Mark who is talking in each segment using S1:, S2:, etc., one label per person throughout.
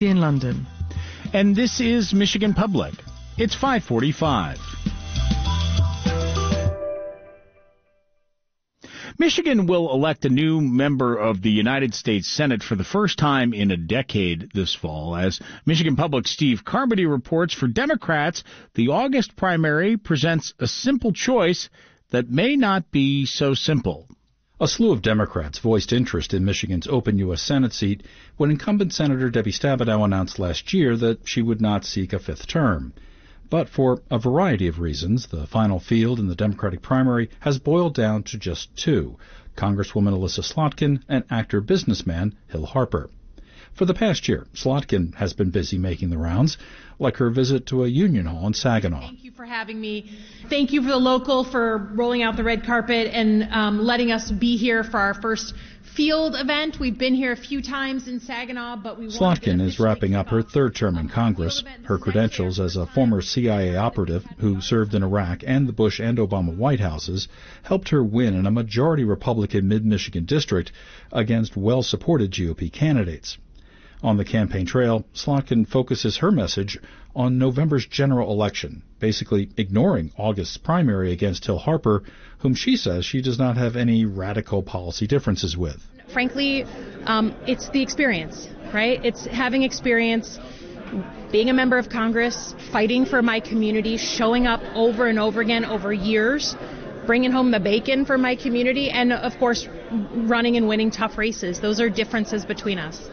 S1: in London.
S2: And this is Michigan Public. It's 5:45. Michigan will elect a new member of the United States Senate for the first time in a decade this fall. As Michigan Public's Steve Carmody reports, for Democrats, the August primary presents a simple choice that may not be so simple.
S3: A slew of Democrats voiced interest in Michigan's open U.S. Senate seat when incumbent Senator Debbie Stabenow announced last year that she would not seek a fifth term. But for a variety of reasons, the final field in the Democratic primary has boiled down to just two, Congresswoman Elissa Slotkin and actor-businessman Hill Harper. For the past year, Slotkin has been busy making the rounds, like her visit to a union hall in Saginaw.
S4: Thank you for having me. Thank you for the local for rolling out the red carpet and letting us be here for our first field event. We've been here a few times in Saginaw, but
S3: Slotkin is wrapping up her third term in Congress. Her credentials as a former CIA operative who served in Iraq and the Bush and Obama White Houses helped her win in a majority Republican mid-Michigan district against well-supported GOP candidates. On the campaign trail, Slotkin focuses her message on November's general election, basically ignoring August's primary against Hill Harper, whom she says she does not have any radical policy differences with.
S4: Frankly, it's the experience, right? It's having experience, being a member of Congress, fighting for my community, showing up over and over again over years, bringing home the bacon for my community, and, of course, running and winning tough races. Those are differences between us.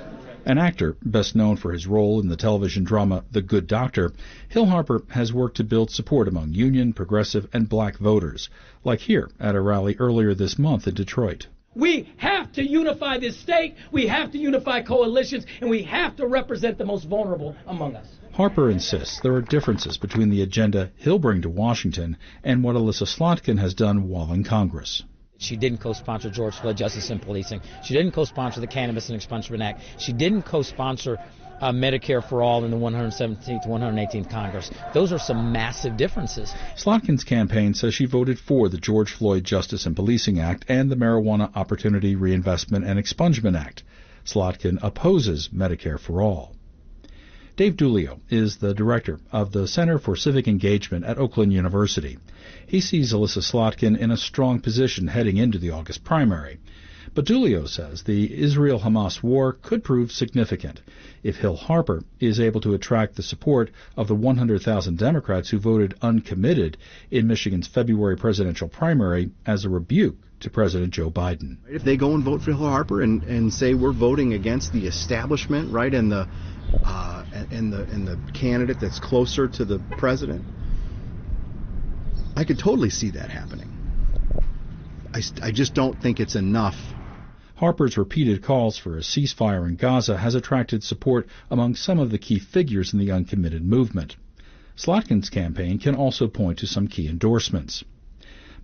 S3: An actor best known for his role in the television drama The Good Doctor, Hill Harper has worked to build support among union, progressive, and black voters, like here at a rally earlier this month in Detroit.
S5: We have to unify this state, we have to unify coalitions, and we have to represent the most vulnerable among us.
S3: Harper insists there are differences between the agenda he'll bring to Washington and what Elissa Slotkin has done while in Congress.
S6: She didn't co-sponsor George Floyd Justice and Policing. She didn't co-sponsor the Cannabis and Expungement Act. She didn't co-sponsor Medicare for All in the 117th, 118th Congress. Those are some massive differences.
S3: Slotkin's campaign says she voted for the George Floyd Justice and Policing Act and the Marijuana Opportunity Reinvestment and Expungement Act. Slotkin opposes Medicare for All. Dave Dulio is the director of the Center for Civic Engagement at Oakland University. He sees Elissa Slotkin in a strong position heading into the August primary. But Dulio says the Israel-Hamas war could prove significant if Hill Harper is able to attract the support of the 100,000 Democrats who voted uncommitted in Michigan's February presidential primary as a rebuke to President Joe Biden.
S7: If they go and vote for Hill Harper and say we're voting against the establishment, right, and the candidate that's closer to the president, I could totally see that happening. I just don't think it's enough.
S3: Harper's repeated calls for a ceasefire in Gaza has attracted support among some of the key figures in the uncommitted movement. Slotkin's campaign can also point to some key endorsements.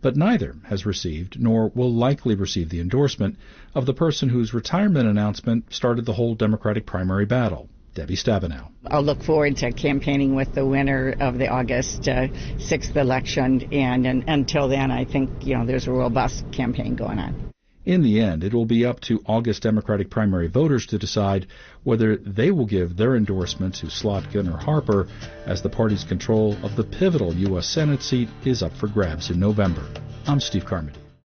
S3: But neither has received, nor will likely receive, the endorsement of the person whose retirement announcement started the whole Democratic primary battle, Debbie Stabenow.
S8: I'll look forward to campaigning with the winner of the August 6th election, and until then, I think there's a robust campaign going on.
S3: In the end, it will be up to August Democratic primary voters to decide whether they will give their endorsement to Slotkin or Harper, as the party's control of the pivotal U.S. Senate seat is up for grabs in November. I'm Steve Carmody.